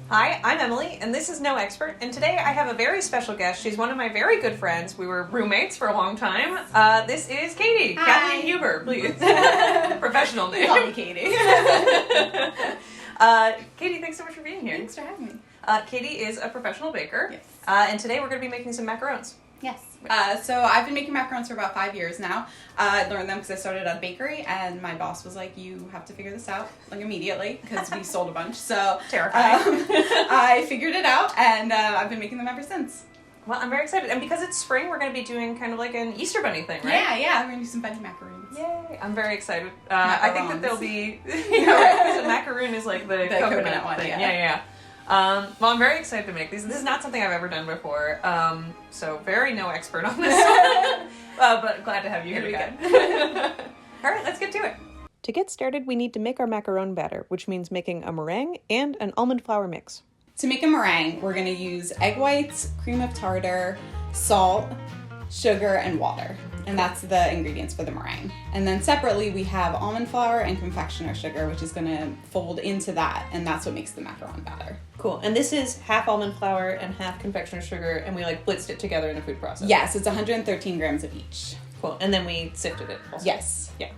Hi, I'm Emily, and this is No Expert, and today I have a very special guest. She's one of my very good friends. We were roommates for a long time. This is Katie. Hi. Kathleen Huber, please. Professional name. Call me Katie. Katie, thanks so much for being here. Thanks for having me. Katie is a professional baker, Yes. And today we're going to be making some macarons. Yes. So I've been making macarons for about 5 years now. I learned them because I started at a bakery, and my boss was like, you have to figure this out, like, immediately, because we sold a bunch. So Terrifying. I figured it out, and I've been making them ever since. Well, I'm very excited. And because it's spring, we're going to be doing kind of like an Easter bunny thing, right? Yeah, we're going to do some bunny macarons. Yay. I'm very excited. I think that there'll be... Because a macaroon is like the coconut one thing. yeah. Yeah. Well, I'm very excited to make these. This is not something I've ever done before, so very no expert on this one. But glad to have you here again. All right, let's get to it. To get started, we need to make our macaron batter, which means making a meringue and an almond flour mix. To make a meringue, we're going to use egg whites, cream of tartar, salt, sugar, and water. And that's the ingredients for the meringue. And then separately, we have almond flour and confectioner sugar, which is going to fold into that, and that's what makes the macaron batter. Cool. And this is half almond flour and half confectioner sugar, and we like blitzed it together in a food processor. Yes, it's 113 grams of each. Cool. And then we sifted it also. Yes. Yeah.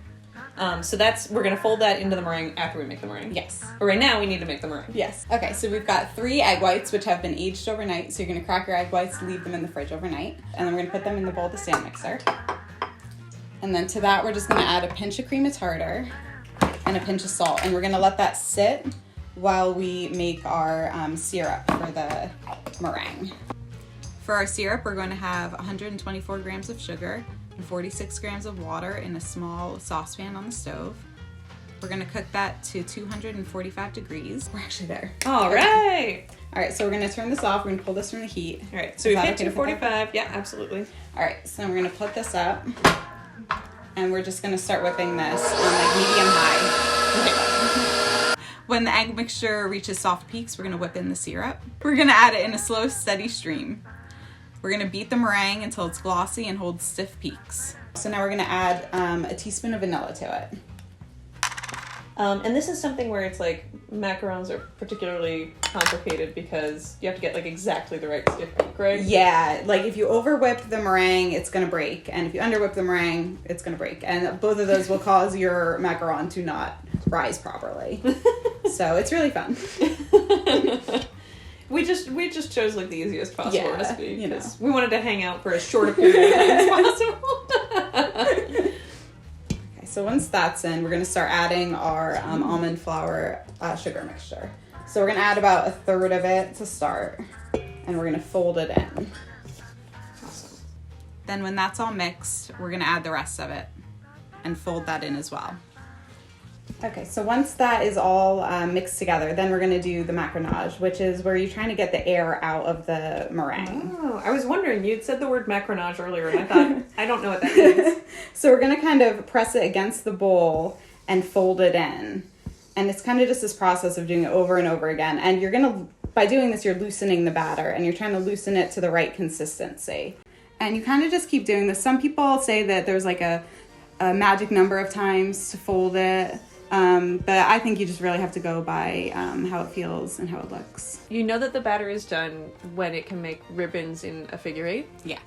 So we're going to fold that into the meringue after we make the meringue. Yes. But right now we need to make the meringue. Yes. Okay, so we've got 3 egg whites, which have been aged overnight. So you're going to crack your egg whites, leave them in the fridge overnight. And then we're going to put them in the bowl of the stand mixer. And then to that, we're just going to add a pinch of cream of tartar and a pinch of salt. And we're going to let that sit while we make our syrup for the meringue. For our syrup, we're going to have 124 grams of sugar and 46 grams of water in a small saucepan on the stove. We're going to cook that to 245 degrees. We're actually there. All right. All right, so we're going to turn this off. We're going to pull this from the heat. All right, so we've hit 245. Yeah, absolutely. All right, so we're going to put this up. And we're just going to start whipping this on like medium-high. Okay. When the egg mixture reaches soft peaks, we're going to whip in the syrup. We're going to add it in a slow, steady stream. We're going to beat the meringue until it's glossy and holds stiff peaks. So now we're going to add a teaspoon of vanilla to it. And this is something where it's like macarons are particularly complicated because you have to get like exactly the right stiff peak, right? Yeah, like if you over whip the meringue, it's going to break. And if you under whip the meringue, it's going to break. And both of those will cause your macaron to not rise properly. So it's really fun. We just chose like the easiest possible recipe. You know. We wanted to hang out for as short a period of time as possible. Okay, so once that's in, we're going to start adding our almond flour sugar mixture. So we're going to add about a third of it to start, and we're going to fold it in. Awesome. Then when that's all mixed, we're going to add the rest of it and fold that in as well. Okay, so once that is all mixed together, then we're going to do the macaronage, which is where you're trying to get the air out of the meringue. Oh, I was wondering, you'd said the word macaronage earlier, and I thought, I don't know what that means. So we're going to kind of press it against the bowl and fold it in. And it's kind of just this process of doing it over and over again. And you're going to, by doing this, you're loosening the batter, and you're trying to loosen it to the right consistency. And you kind of just keep doing this. Some people say that there's like a magic number of times to fold it. But I think you just really have to go by how it feels and how it looks. You know that the batter is done when it can make ribbons in a figure 8? Yeah.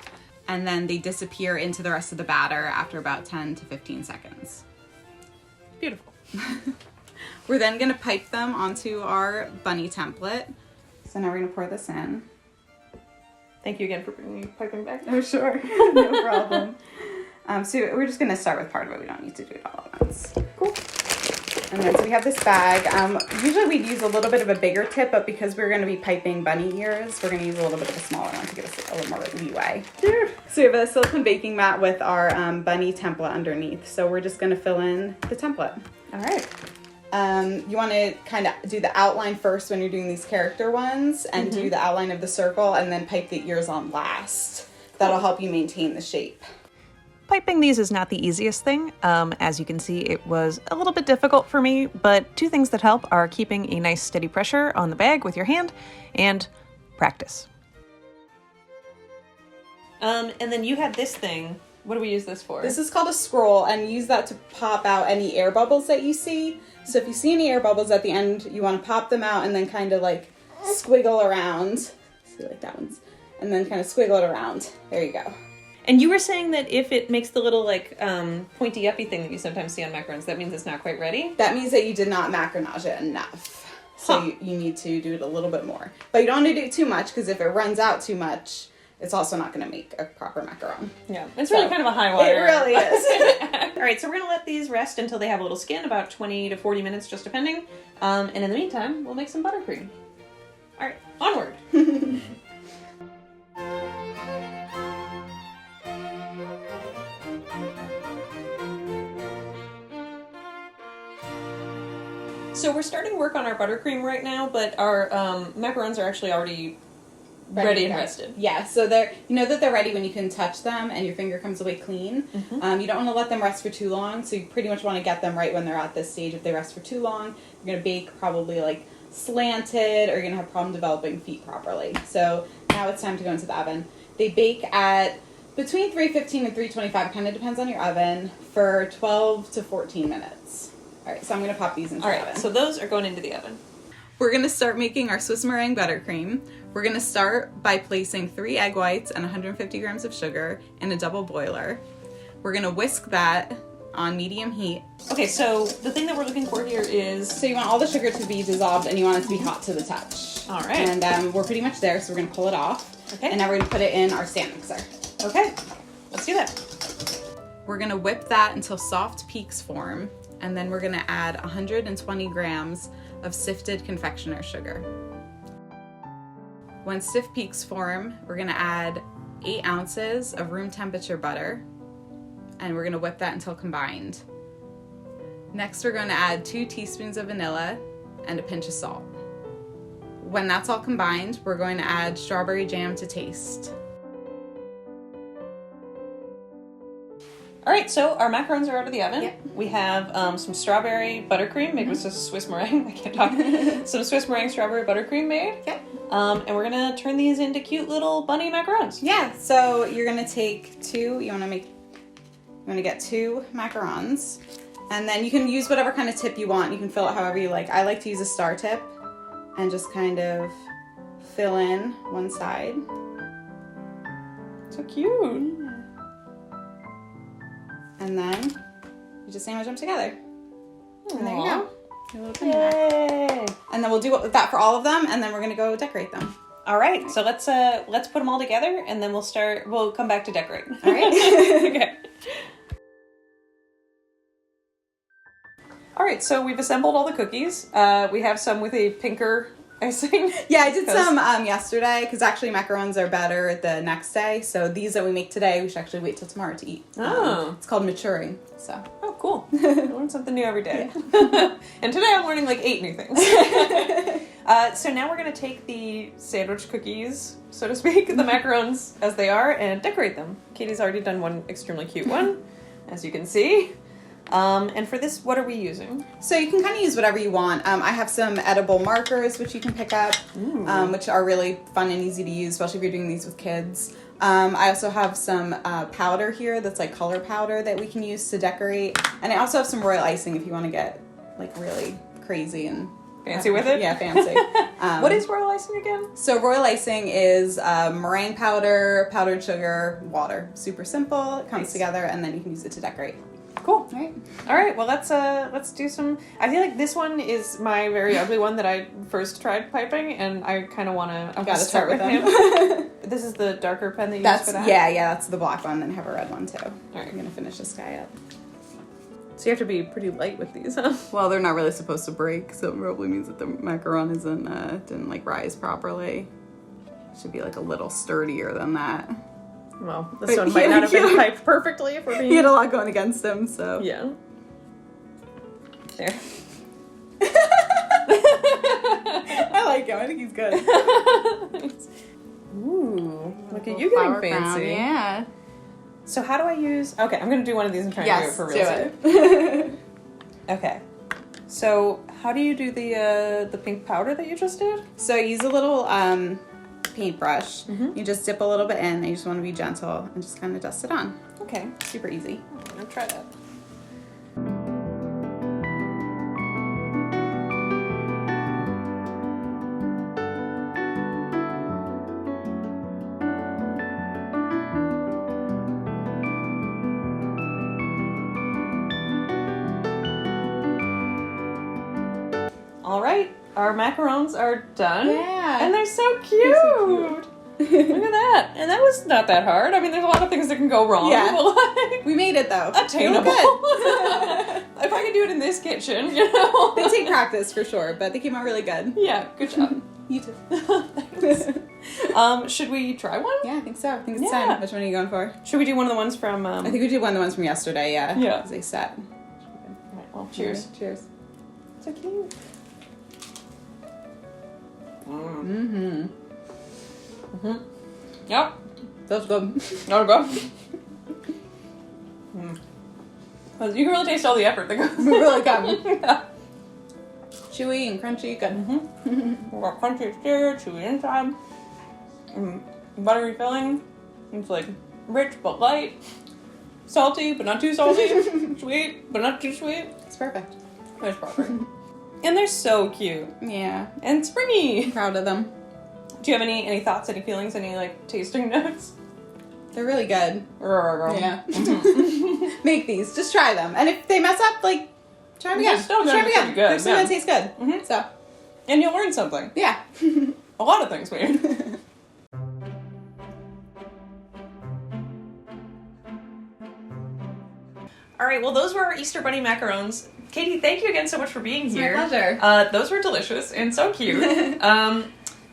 And then they disappear into the rest of the batter after about 10 to 15 seconds. Beautiful. We're then going to pipe them onto our bunny template. So now we're going to pour this in. Thank you again for bringing me piping back. Oh, sure. No problem. So we're just going to start with part of it. We don't need to do it all at once. Cool. And then so we have this bag. Usually we'd use a little bit of a bigger tip, but because we're going to be piping bunny ears, we're going to use a little bit of a smaller one to give us a little more leeway. So we have a silicone baking mat with our bunny template underneath. So we're just going to fill in the template. All right. You want to kind of do the outline first when you're doing these character ones, and do the outline of the circle, and then pipe the ears on last. That'll help you maintain the shape. Piping these is not the easiest thing. As you can see, it was a little bit difficult for me, but 2 things that help are keeping a nice steady pressure on the bag with your hand and practice. And then you had this thing. What do we use this for? This is called a scroll, and use that to pop out any air bubbles that you see. So if you see any air bubbles at the end, you want to pop them out and then kind of like squiggle around. See, like that one's. And then kind of squiggle it around. There you go. And you were saying that if it makes the little, like, pointy uppy thing that you sometimes see on macarons, that means it's not quite ready? That means that you did not macaronage it enough. So you need to do it a little bit more. But you don't want to do it too much, because if it runs out too much, it's also not going to make a proper macaron. Yeah, it's really kind of a high wire. It really is. All right, so we're going to let these rest until they have a little skin, about 20 to 40 minutes, just depending. And in the meantime, we'll make some buttercream. All right, onward. So we're starting work on our buttercream right now, but our macarons are actually already ready and rested. Yeah, so you know that they're ready when you can touch them and your finger comes away clean. Mm-hmm. You don't want to let them rest for too long, so you pretty much want to get them right when they're at this stage. If they rest for too long, you're going to bake probably like slanted, or you're going to have problem developing feet properly. So now it's time to go into the oven. They bake at between 315 and 325, kind of depends on your oven, for 12 to 14 minutes. All right, so I'm going to pop these into the oven. So those are going into the oven. We're going to start making our Swiss meringue buttercream. We're going to start by placing 3 egg whites and 150 grams of sugar in a double boiler. We're going to whisk that on medium heat. Okay, so the thing that we're looking for here is... So you want all the sugar to be dissolved and you want it to be hot to the touch. All right. And we're pretty much there, so we're going to pull it off. Okay. And now we're going to put it in our stand mixer. Okay, let's do that. We're going to whip that until soft peaks form. And then we're going to add 120 grams of sifted confectioner's sugar. When stiff peaks form, we're going to add 8 ounces of room temperature butter, and we're going to whip that until combined. Next, we're going to add 2 teaspoons of vanilla and a pinch of salt. When that's all combined, we're going to add strawberry jam to taste. All right, so our macarons are out of the oven. Yep. We have some strawberry buttercream made with Swiss meringue. I can't talk. Some Swiss meringue strawberry buttercream made. Yep. And we're gonna turn these into cute little bunny macarons. Yeah. So you're gonna take 2. You want to get 2 macarons, and then you can use whatever kind of tip you want. You can fill it however you like. I like to use a star tip, and just kind of fill in one side. So cute. And then you just sandwich them together. And there you go. A little Yay! And then we'll do that for all of them, and then we're gonna go decorate them. All right. So let's put them all together, and then we'll come back to decorate. All right. Okay. All right. So we've assembled all the cookies. We have some with a pinker icing. Yeah, I did some yesterday, because actually macarons are better the next day. So these that we make today, we should actually wait till tomorrow to eat. It's called maturing. So. Oh, cool. I learn something new every day. Yeah. And today I'm learning like 8 new things. So now we're going to take the sandwich cookies, so to speak, the macarons as they are, and decorate them. Katie's already done one extremely cute one, as you can see. And for this, what are we using? So you can kind of use whatever you want. I have some edible markers, which you can pick up, which are really fun and easy to use, especially if you're doing these with kids. I also have some powder here that's like color powder that we can use to decorate. And I also have some royal icing if you want to get like really crazy and fancy with it? Yeah, fancy. What is royal icing again? So royal icing is meringue powder, powdered sugar, water. Super simple. It comes together, and then you can use it to decorate. Cool. All right. Well, let's do some. I feel like this one is my very ugly one that I first tried piping, and I kind of want to. I've got to start with him. This is the darker pen that you use for that. Yeah. That's the black one. Then I have a red one too. All right. I'm gonna finish this guy up. So you have to be pretty light with these, huh? Well, they're not really supposed to break, so it probably means that the macaron didn't like rise properly. It should be like a little sturdier than that. Well, this one might not have been piped perfectly if we're being... He had a lot going against him, so... Yeah. There. I like him. I think he's good. Ooh, look at you getting fancy. Crown, yeah. So how do I use... Okay, I'm going to do one of these and try to do it for real. Yes, do it. Okay. So how do you do the pink powder that you just did? So I use a little... paintbrush. You just dip a little bit in, and you just want to be gentle and just kind of dust it on. Okay. Super easy. I'm gonna try that. our macarons are done. Yeah. And they're so cute. Look at that. And that was not that hard. I mean, there's a lot of things that can go wrong. Yeah. But like, We made it though. attainable. Good. If I could do it in this kitchen, you know. They take practice for sure, but they came out really good. Yeah, good job. You too. Thanks. Should we try one? Yeah, I think so. I think it's Yeah. time. Which one are you going for? Should we do one of the ones from... I think we did one of the ones from yesterday, yeah. Yeah. As they said. Alright, well, cheers. Cheers. So cute. Mm-hmm. Mm-hmm. Yep. That's good. There we go. You can really taste all the effort that goes. Really good. Yeah. Chewy and crunchy, good. Mm-hmm. We've got crunchy exterior, chewy inside, buttery filling. It's like rich but light, salty but not too salty, sweet but not too sweet. It's perfect. It's perfect. And they're so cute Yeah. and springy. I'm proud of them. Do you have any thoughts, any feelings, any like tasting notes? They're really good. Yeah. Make these. Just try them. And if they mess up, like, try them again. They're still Try gonna them be again. pretty good, They're still yeah. gonna taste good. Mhm. So, And you'll learn something. yeah. A lot of things, weird. All right, well, those were our Easter Bunny macarons. Katie, thank you again so much for being here. My pleasure. Those were delicious and so cute.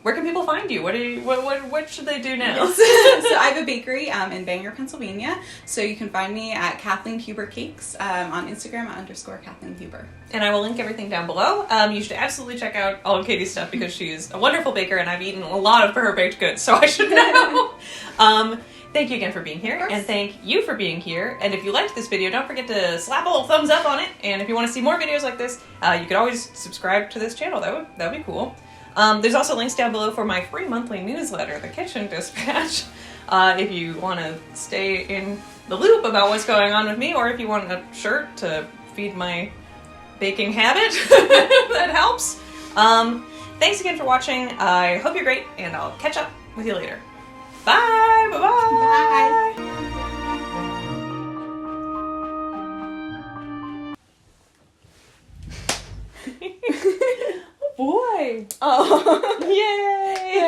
Where can people find you? What should they do now? So I have a bakery in Bangor, Pennsylvania. So you can find me at Kathleen Huber Cakes on Instagram at _Kathleen Huber. And I will link everything down below. You should absolutely check out all of Katie's stuff because she's a wonderful baker and I've eaten a lot of her baked goods, so I should know. Thank you again for being here, and thank you for being here. And if you liked this video, don't forget to slap a little thumbs up on it. And if you want to see more videos like this, you could always subscribe to this channel. That would be cool. There's also links down below for my free monthly newsletter, The Kitchen Dispatch, if you want to stay in the loop about what's going on with me, or if you want a shirt to feed my baking habit, that helps. Thanks again for watching. I hope you're great, and I'll catch up with you later. Bye! Bye-bye! Bye. Boy! Oh, yay!